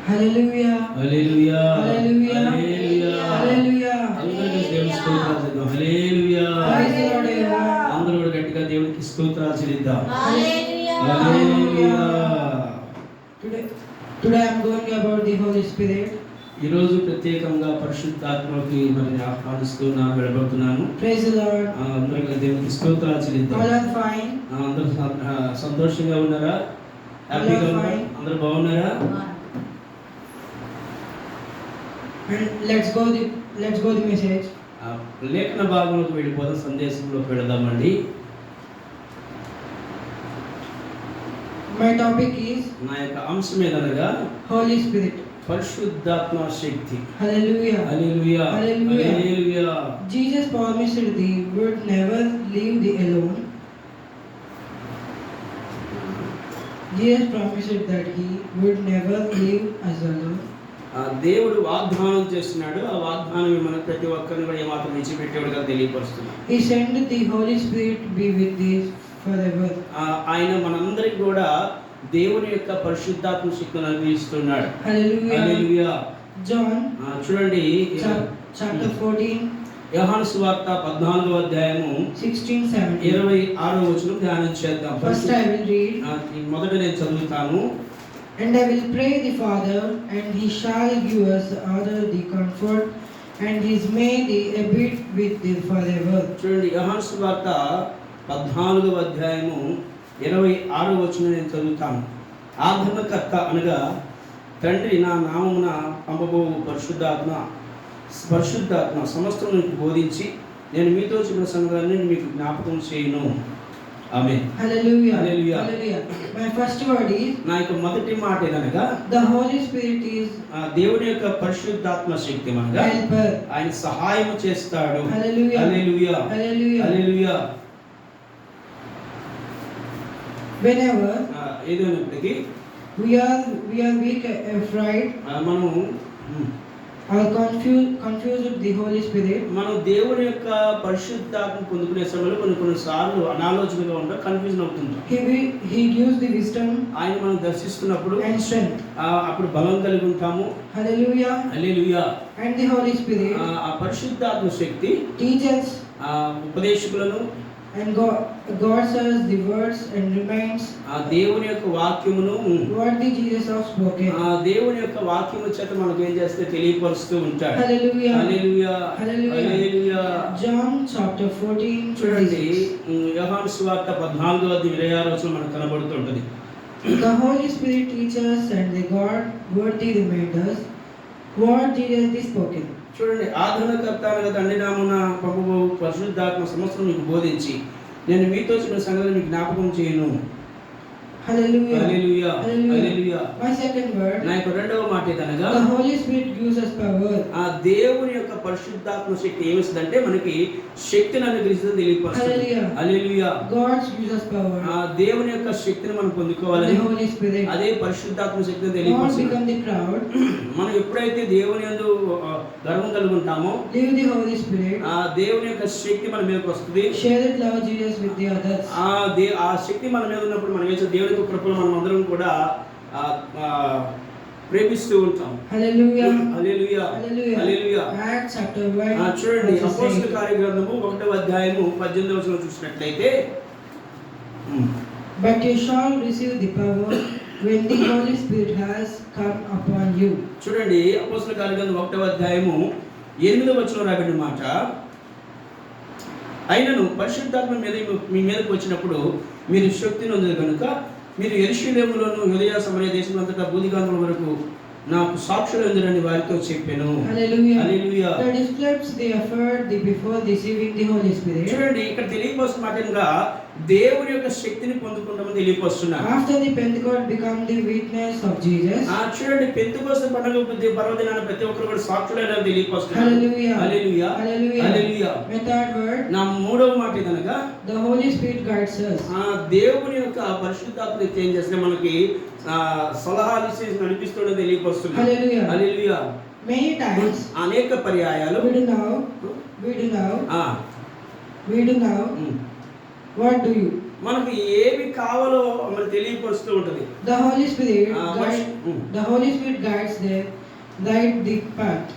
హల్లెలూయా హల్లెలూయా హల్లెలూయా హల్లెలూయా హల్లెలూయా. అందరూ దేవునికి స్తోత్రాలు చెల్లిద్దాం. హల్లెలూయా. Praise the Lord, everyone. అందరూ కూడా గట్టిగా దేవునికి స్తోత్రాలు చెల్లిద్దాం. హల్లెలూయా. హల్లెలూయా. Today I am going about the Holy Spirit. ఈ రోజు ప్రత్యేకంగా పరిశుద్ధాత్మకి మరి ఆహ్వానిస్తున్నాను, వెళ్ళబడుతున్నాను. Praise the Lord. అందరూ కూడా దేవునికి స్తోత్రాలు చెల్లిద్దాం. All are fine. అందరూ సంతోషంగా ఉన్నారా? హ్యాపీగా ఉన్నారా? అందరూ బాగున్నారా? And let's go the message. లేఖన భాగంలోకి వెళ్ళిపోదాం, సందేశంలోకి వెళదామండి. My topic is నా యొక్క అంశం ఏదనగా Holy Spirit. పరిశుద్ధాత్మ శక్తి. Hallelujah. Hallelujah Hallelujah. Hallelujah. Jesus promised thee would never leave thee alone. Jesus promised that he would never leave us alone. దేవుడు వాగ్దానం చేస్తున్నాడు. ఆ వాగ్దానం మన ప్రతి ఒక్కరిని కూడా ఏమాత్రం విడిచిపెట్టేవాడుగా తెలియపరుస్తున్నాడు. He sent the Holy Spirit to be with thee forever. ఆయన మనందరికి కూడా దేవుని యొక్క పరిశుద్ధాత్మ శక్తిని అనుగ్రహిస్తున్నాడు. Hallelujah. హల్లెలూయా. John చూడండి, chapter 14 యోహాను సువార్త 14వ అధ్యాయము 16-17. 26వ వచనం ధ్యానం చేద్దాం. First I will read. మొదట నేను చదువుతాను. And I will pray the Father, and he shall give us the other the comfort, and his may the abide with thee forever. చూడండి, యోహాను సువార్త 14వ అధ్యాయము 26వ వచనం నేను చదువుతాను. ఆదరణకర్త అనగా తండ్రి నా నామమున పంపబోవు పరిశుద్ధాత్మ సమస్తం మీకు బోధించి నేను మీతో చెప్పిన సంగతులన్నీ మీకు జ్ఞాపకం చేయను. ఆమేన్. Hallelujah. Hallelujah. Hallelujah. My first word is నా యొక్క మొదటి మాట ఏదనగా the Holy Spirit is దేవుని యొక్క పరిశుద్ధాత్మ శక్తి అనగా helper. ఆయన సహాయం చేస్తాడు. Hallelujah. హల్లెలూయా Hallelujah. హల్లెలూయా. Whenever ఏదైనప్పటికీ we are weak, afraid, మనము or confused with the Holy Spirit, మనం దేవుని యొక్క పరిశుద్ధాత్మ పొందుకునే సమయంలో కొన్నిసార్లు అనాలోచనగా ఉంటాం, confusion అవుతుంటాం. he gives the wisdom ఆయన మనం దర్శిస్తున్నప్పుడు and strength. అప్పుడు బలం కలిగి ఉంటాము. Hallelujah. Hallelujah. And the Holy Spirit ఆ పరిశుద్ధాత్మ శక్తి teaches ఉపదేశకులను and God says the words and reminds ఆ దేవుని యొక్క వాక్యమును what the Jesus has spoken. ఆ దేవుని యొక్క వాక్యము చేత మనకు ఏం చేస్తే తెలియపరుస్తూ ఉంటాడు. Hallelujah. హల్లెలూయా Hallelujah. హల్లెలూయా. John chapter 14 చూడండి, 26. యోహాను సువార్త 14వ అధ్యాయం 26వ వచనం మనకు కనబడుతుంటది. The Holy Spirit teaches and the God worthy reminders what Jesus has spoken. చూడండి, ఆదరణకర్త అనగా తండ్రి నామమున పంపబోవు పరిశుద్ధాత్మ సమస్తం మీకు బోధించి నేను మీతో చెప్పిన సంగతులు మీకు జ్ఞాపకం చేయను. Hallelujah. Hallelujah hallelujah. My second word, నా యొక్క రెండవ మాట ఏదనగా the Holy Spirit gives us power. ఆ దేవుని యొక్క పరిశుద్ధాత్మ శక్తి ఏమిస్తుందంటే మనకి శక్తిని అనుగ్రహిస్తుందని తెలియపరుస్తుంది. Hallelujah. హల్లెలూయా. God gives us power. ఆ దేవుని యొక్క శక్తిని మనం పొందుకోవాలని The Holy Spirit. అదే పరిశుద్ధాత్మ శక్తిని God తెలియపరుస్తుంది. become the crowd. మనం ఎప్పుడైతే దేవుని యందు గర్వం కలిగి ఉంటామో Live the Holy Spirit. ఆ దేవుని యొక్క శక్తి మన మీదకి వస్తుంది. Share that love Jesus with the others. ఆ శక్తి మన మీద ఉన్నప్పుడు మనం ఏం దేవుని యొక్క కృపలో మనం అందరం కూడా ప్రేమిస్తూ ఉంటాం. Hallelujah. హల్లెలూయా Hallelujah. హల్లెలూయా. Acts chapter 1. చూడండి, verse అపోస్తల 8. కార్యగ్రంథము 1వ అధ్యాయము 18వ వచనం చూసినట్లయితే But you shall receive the power when the Holy Spirit has come upon you. చూడండి, అపోస్తల కార్యగ్రంథం 1వ అధ్యాయము 8వ వచనం రాబడిన మాట, అయినను పరిశుద్ధాత్మ మీ మీదకి వచ్చినప్పుడు మీరు శక్తిని పొందుదురు కనుక మీరు యెరూషలేములోను యూదయ సమరయ దేశమంతటా భూదిగంతముల వరకు నాకు సాక్షులు ఎందురని వారితో చెప్పాను. Hallelujah. Hallelujah. That describes the effort before receiving the Holy Spirit. చూడండి, ఇక్కడ తెలియపరుస్తున్నట్టుగా దేవుని యొక్క శక్తిని పొందుకుంటామని తెలియపరుస్తున్నారు. After the Pentecost become the witness of Jesus. చూడండి, పెంతెకోస్తు పండుగ పర్వదినాన ప్రతి ఒక్కరు కూడా సాక్షులైన తెలియపరుస్తున్నారు. Hallelujah. Hallelujah Hallelujah. Hallelujah. My third word, నా మూడవ మాట ఏదనగా the Holy Spirit guides us. దేవుని యొక్క పరిశుద్ధాత్మ ఏం చేస్తే మనకి సలహాలు ఇచ్చి నడిపిస్తుండని తెలియపరుస్తున్నారు. Hallelujah. హల్లెలూయా. Many times అనేక పర్యాయాలు we do now what do you? మనకు ఏమి కావాలో మనకు తెలియపరుస్తూ ఉంటుంది. The Holy Spirit Mm. the Holy Spirit guides the path.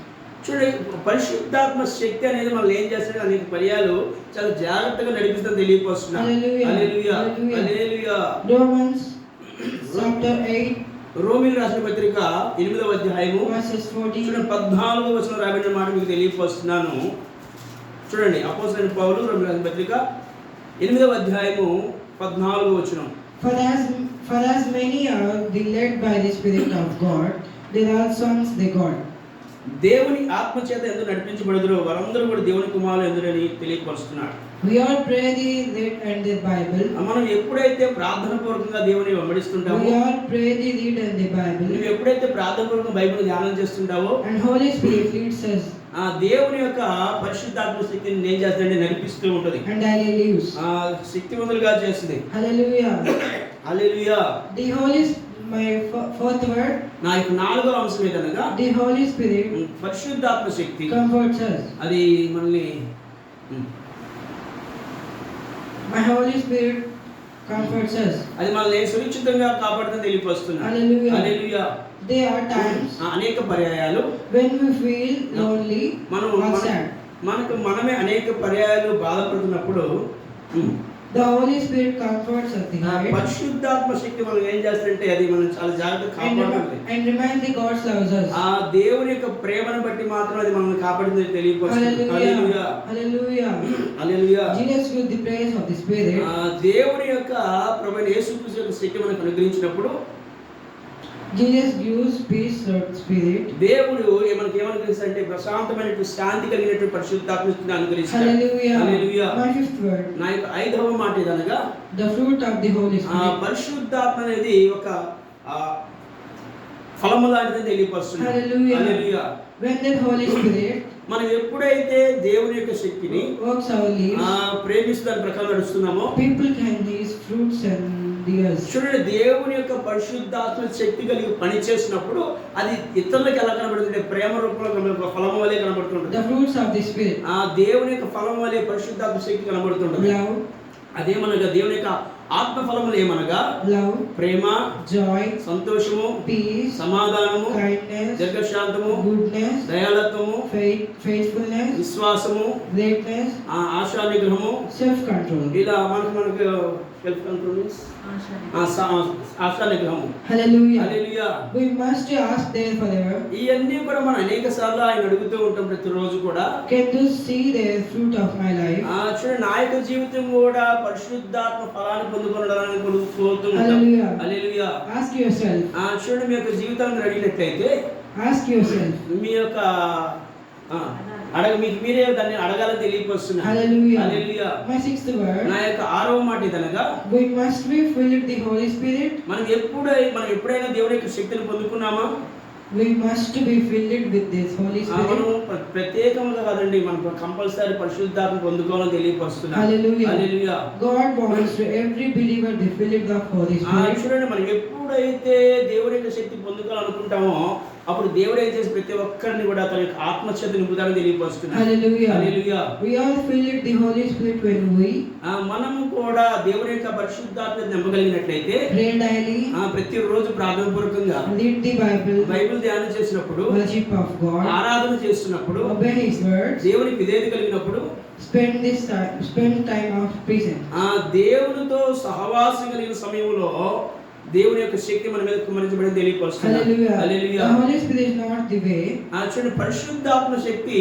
చూడండి, పరిశుద్ధాత్మ శక్తి అనేది మనం ఏం చేస్తాడు అనేక పర్యాలు చాలా జాగ్రత్తగా నడిపిస్తాం తెలియపరుస్తున్నాం. Hallelujah. హల్లెలూయా, Hallelujah. హల్లెలూయా. Romans chapter 8 రోమీయులకు రాసిన పత్రిక 8వ అధ్యాయము verses 14. చూడండి 14వ వచనం రాబడిన మాట మీకు తెలియపరుస్తున్నాను. చూడండి, అపోస్తలుడైన పౌలు రోమీయులకు రాసిన పత్రిక 8వ అధ్యాయము 14వ వచనం. For as many are led by the Spirit of God, they are sons of God. దేవుని ఆత్మ చేత ఎందుకు నడిపించబడుదురో వారందరూ కూడా దేవుని కుమారులు ఎందురని తెలియపరుస్తున్నాడు. We all pray the lead and the Bible. మనం ఎప్పుడైతే ప్రార్థన పూర్వకంగా దేవుని వెంబడిస్తుంటామో, We all pray the lead and the Bible. నువ్వు ఎప్పుడైతే ప్రార్థన పూర్వకంగా బైబిల్ ధ్యానం చేస్తుంటావో, And Holy Spirit leads us ఆ దేవుని యొక్క పరిశుద్ధాత్మ శక్తిని ఏం చేస్తుందంటే నడిపిస్తూ ఉంటది, and daily lives. శక్తివంతులుగా చేస్తుంది. Hallelujah. Hallelujah. My fourth word. నా యొక్క 4వ అంశం ఏదనగా The Holy Spirit పరిశుద్ధాత్మ శక్తి comforts us. అది మనల్ని My Holy Spirit comforts us. అది మనల్ని సురక్షితంగా కాపాడుతుందని తెలియపరుస్తున్నాడు. Hallelujah. Hallelujah. There are times అనేక పర్యాయాలు when we feel lonely or sad. మనమే అనేక పర్యాయాలు బాధపడుతున్నప్పుడు The Holy Spirit comforts us. పరిశుద్ధాత్మ శక్తి మనం ఏం చేస్తుంటే అది మనం చాలా జాగ్రత్తగా కాపాడుతుంది. And remind the God loves us. ఆ దేవుని యొక్క ప్రేమను బట్టి మాత్రం అది మనల్ని కాపాడుతుందని తెలియపరుస్తుంది. హల్లెలూయా. Hallelujah. Hallelujah. Jesus gives the praise of the Spirit. దేవుని యొక్క ప్రభువైన యేసుక్రీస్తు యొక్క శక్తి మనకు అనుగ్రహించినప్పుడు Jesus gives peace of spirit. దేవుడు మనకి ఏమనుగ్రహిస్తాడంటే ప్రశాంతమైన శాంతి కలిగినటువంటి పరిశుద్ధాత్మని అనుగ్రహిస్తాడు. Hallelujah. Hallelujah. My fifth word. నా యొక్క 5వ మాట ఏదనగా The fruit of the Holy Spirit. పరిశుద్ధాత్మ అనేది ఒక ఫలము లాంటిదని తెలియపరుస్తుంది. Hallelujah. Hallelujah. When the Holy Spirit మనం ఎప్పుడైతే దేవుని యొక్క శక్తిని works our lives, ప్రేమిస్తూ దాని ప్రకారం నడుస్తున్నామో people can these fruits and the earth. చూడండి, దేవుని యొక్క పరిశుద్ధాత్మ శక్తి కలిగి పని చేసినప్పుడు అది ఇతరులకు ఎలా కనబడుతుంది? ప్రేమ రూపంలో ఫలము వలె కనబడుతుంటుంది. The fruits of the Spirit. దేవుని యొక్క ఫలం వలె పరిశుద్ధాత్మ శక్తి కనబడుతుంటుంది. Love. అదేమనగా దేవుని యొక్క ఆత్మ ఫలములు ఏమనగా Love, ప్రేమ, joy, సంతోషము, peace, సమాధానము, kindness, దీర్ఘశాంతము, goodness, దయాళత్వము, faithfulness, విశ్వాసము, greatness, ఆశా నిగ్రహము, self-control. ఇలా మనకు సెల్ఫ్ కంట్రోల్ ఆశా నిగ్రహము. Hallelujah. Hallelujah. We must ask therefore, ఇవన్నీ కూడా మనం అనేక సార్లు ఆయన అడుగుతూ ఉంటాం ప్రతిరోజు కూడా. can you see the fruit of my life? చూడండి, నా యొక్క జీవితం కూడా పరిశుద్ధాత్మ ఫలాన్ని పొందుకోవడానికి కోరుతూ ఉంటాం. Hallelujah. హల్లెలూయా. Ask yourself. చూడండి, మీ యొక్క జీవితాన్ని అడిగినట్లయితే Ask yourself. మీ యొక్క మీకు మీరే దాన్ని అడగాలని తెలియపరుస్తున్నారు. Hallelujah. Hallelujah. My sixth word. నా యొక్క 6వ మాట ఇదనగా We must be filled with the Holy Spirit. మనం ఎప్పుడైనా దేవుని యొక్క శక్తిని పొందుకున్నామా? We must be filled with this Holy Spirit. మనం ప్రత్యేకంగా కాదండి, మనం కంపల్సరీ పరిశుద్ధాత్మ పొందుకోవాలని తెలియపరుస్తున్నారు. Hallelujah. Hallelujah. God wants to every believer be filled with the Holy Spirit. చూడండి, మనం ఎప్పుడైతే దేవుని యొక్క శక్తి పొందుకోవాలనుకుంటామో అప్పుడు దేవుడు ఏం చేసి ప్రతి ఒక్కరిని కూడా తన యొక్క ఆత్మచేత నింపుతారని తెలియపరుస్తున్నారు. Hallelujah. Hallelujah. We are filled with the Holy Spirit when we మనము కూడా దేవుని యొక్క పరిశుద్ధాత్మ నింపగలిగినట్లయితే pray daily, ప్రతిరోజు ప్రార్థన పూర్వకంగా read the Bible, బైబిల్ ధ్యానం చేసినప్పుడు, worship of God, ఆరాధన చేస్తున్నప్పుడు, obey His words, దేవునికి విధేయత కలిగినప్పుడు, spend time of presence. దేవునితో సహవాసం కలిగిన సమయంలో దేవుని యొక్క శక్తి మన మీద కుమ్మరించబడి తెలియపరుస్తుంది. Hallelujah. Hallelujah. The Holy Spirit is not the way. చూడండి, పరిశుద్ధాత్మ శక్తి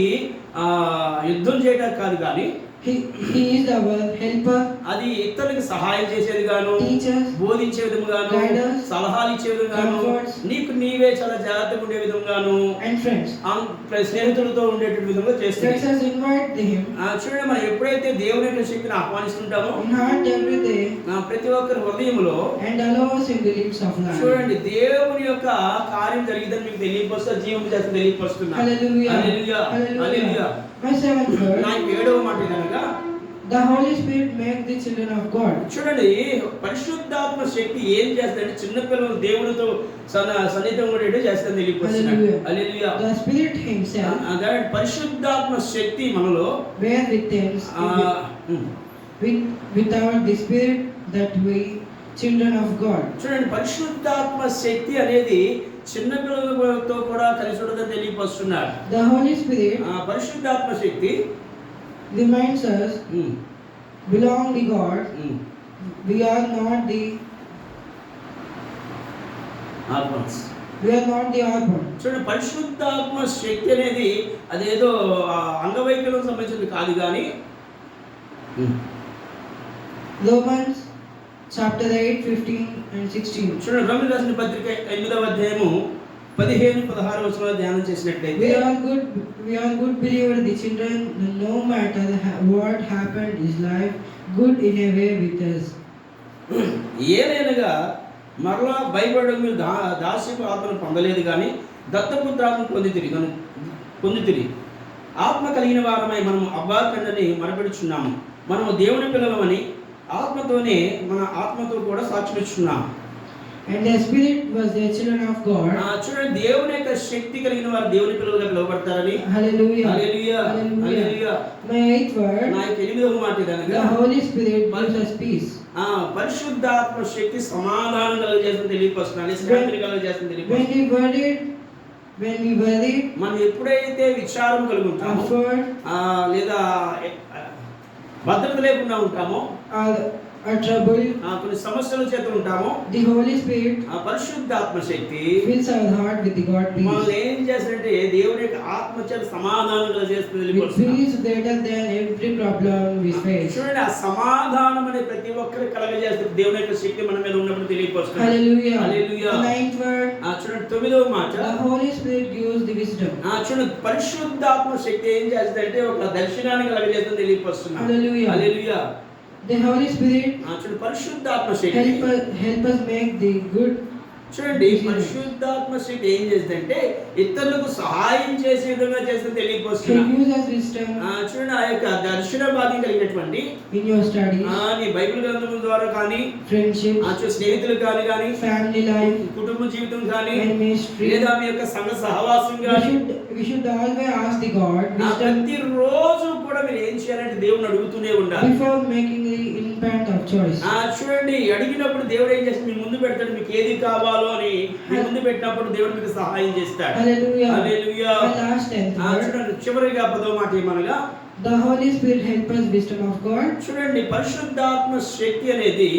యుద్ధం చేయడానికి కాదు కానీ He is our helper, అది ఇతరులకు సహాయం చేసేది గాను, teachers, బోధించే విధముగాను, guiders, సలహాలు ఇచ్చే విధంగాను, comforts, నీకు నీవే చాలా జాగ్రత్తగా ఉండే విధంగాను, and friends. స్నేహితులతో ఉండేటువంటి విధంగా చేస్తుంది. Let us invite Him చూడండి, మనం ఎప్పుడైతే దేవుని యొక్క శక్తిని ఆహ్వానిస్తుంటామో in heart every day ప్రతి ఒక్కరి హృదయంలో and allow us in the lips of life. చూడండి, దేవుని యొక్క కార్యం జరిగిందని మీకు తెలియపరుస్తా, జీవం చేస్తే తెలియపరుస్తున్నా. Hallelujah. Hallelujah. Hallelujah. My seventh word. నా 7వ మాట కనుక The Holy Spirit makes the children of God. చూడండి, పరిశుద్ధాత్మ శక్తి ఏం చేస్తుందంటే చిన్నపిల్లలు దేవునితో సన్నిహితంగా ఉండేట్టు చేస్తుందని తెలియపరుస్తున్నాడు. హల్లెలూయా. The Spirit Himself పరిశుద్ధాత్మ శక్తి మనలో bear witness without the Spirit that we children of God. చూడండి, పరిశుద్ధాత్మ శక్తి అనేది చిన్న పిల్లలతో కూడా కలిసి ఉండదని తెలియపరుస్తున్నాడు. The Holy Spirit పరిశుద్ధాత్మ శక్తి reminds us belong to God. We are not the orphans. We are not the orphan. చూడండి, పరిశుద్ధాత్మ శక్తి అనేది అదేదో అంగవైకల్యం సంబంధించింది కాదు కానీ Romans chapter 8, 15 and 16. చూడండి, రోమీయులకు రాసిన పత్రిక 8వ అధ్యాయము 15-16 వచనాలు ధ్యానం చేసినట్లయితే We are good believers, the children, no matter what happened is life good in a way with us. ఏలైనగా మరలా భయపడడం మీరు దాస్యపు ఆత్మను పొందలేదు కానీ దత్తపుత్రాత్మను పొందితిరి. ఆత్మ కలిగిన వారమై మనము అబ్బా తండ్రిని మొరపెడుచున్నాము. మనము దేవుని పిల్లలమని ఆత్మతోనే మన ఆత్మతో కూడా సాక్షిస్తున్నాము. And the Spirit was the children of God. చూడండి, దేవుని యొక్క శక్తి కలిగిన వారు దేవుని పిల్లలుగా పిలువబడతారని. Hallelujah. Hallelujah. Hallelujah. My 8th word. నా 8వ మాట ఇదనగా The Holy Spirit gives us peace. పరిశుద్ధాత్మ శక్తి సమాధానం కలుగజేస్తుంది తెలియపరుస్తున్నాడు. శాంతిని కలుగజేస్తుంది తెలియపరుస్తున్నాడు. When we worry, మనం ఎప్పుడైతే విచారం కలుగుతామో లేదా భద్రత లేకుండా ఉంటామో, our trouble, కొన్ని సమస్యల చేత ఉంటామో, the Holy Spirit పరిశుద్ధాత్మ శక్తి fills our heart with the God peace. మనం ఏం చేస్తారంటే దేవుని యొక్క ఆత్మ చేత సమాధానం కలుగజేస్తుంది With తెలియపరుస్తున్నాడు. peace greater than every problem we face. చూడండి, ఆ సమాధానం అనే ప్రతి ఒక్కరికి కలగజేస్తుంది దేవుని యొక్క శక్తి మన మీద ఉన్నప్పుడు తెలియపరుస్తుంది. Hallelujah. Hallelujah. The 9th word. చూడండి, 9వ మాట. The Holy Spirit gives the wisdom. చూడండి, పరిశుద్ధాత్మ శక్తి ఏం చేస్తుందంటే ఒక దర్శనాన్ని కలగజేస్తుంది తెలియపరుస్తున్నాడు. Hallelujah. Hallelujah. The Holy Spirit చూడండి, పరిశుద్ధాత్మ శక్తి help us make the good. చూడండి, పరిశుద్ధాత్మ శక్తి ఏం చేస్తుందంటే ఇతరులకు సహాయం చేసే విధంగా చేస్తుంది Can తెలియపరుస్తున్నాడు. use as wisdom చూడండి, ఆ యొక్క దర్శన భాగ్యం కలిగినటువంటి in your studies, నీ బైబిల్ గ్రంథముల ద్వారా కానీ, friendships, స్నేహితులు కానీ family life, కుటుంబ జీవితం కానీ, and ministry. లేదా మీ యొక్క సంఘ సహవాసం కానీ, We should always ask the God wisdom ప్రతిరోజు కూడా మీరు ఏం చేయాలంటే దేవుని అడుగుతూనే ఉండాలి. before making the impact of choice. చూడండి, అడిగినప్పుడు దేవుడు ఏం చేస్తాడు, మీ ముందు పెడతాడు. మీకు ఏది కావాలో అని మీ ముందు పెట్టినప్పుడు దేవుడు మీకు సహాయం చేస్తాడు. Hallelujah. Hallelujah. And last 10th word. చూడండి, చివరిగా 10వ మాట ఏమనగా The Holy Spirit help us wisdom of God. చూడండి, పరిశుద్ధాత్మ శక్తి అనేది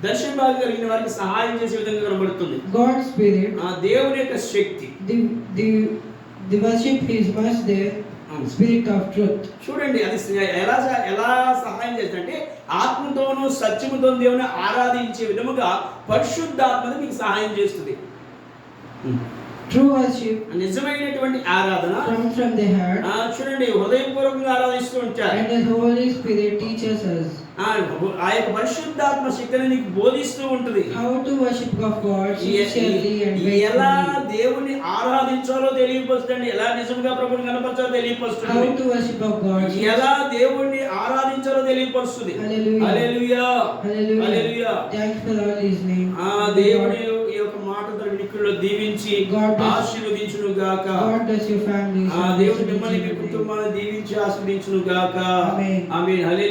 దర్శన భాగం కలిగిన వారికి సహాయం చేసే విధంగా కనబడుతుంది. God's Spirit, దేవుని యొక్క శక్తి. the worship is much there. Spirit of truth. చూడండి, అది ఎలా సహాయం చేస్తుందంటే ఆత్మతోనూ సత్యముతో దేవుని ఆరాధించే విధముగా పరిశుద్ధాత్మది మీకు సహాయం చేస్తుంది. True worship నిజమైనటువంటి ఆరాధన comes from the heart. చూడండి, హృదయపూర్వకంగా ఆరాధిస్తూ ఉంటారు. And the Holy Spirit teaches us ఆ యొక్క పరిశుద్ధాత్మ శక్తిని నీకు బోధిస్తూ ఉంటుంది. how to worship God sincerely and ఎలా faithfully. దేవుని ఆరాధించాలో తెలియపరుస్తుంది. ఎలా నిజంగా ప్రభువుని కనపరచాలో తెలియపరుస్తుంది. How to worship God. ఎలా దేవుణ్ణి ఆరాధించాలో తెలియపరుస్తుంది. Hallelujah. Hallelujah. Hallelujah. Hallelujah. Thanks for all His name. దేవుని ఈ యొక్క మాటతో వినికిడిలో దీవించి ఆశీర్వదించును గాక. God bless your family. దేవుడు మిమ్మల్ని మీ కుటుంబాన్ని దీవించి ఆశీర్వదించును గాక. Amen. ఆమేన్. హల్లెలూయా.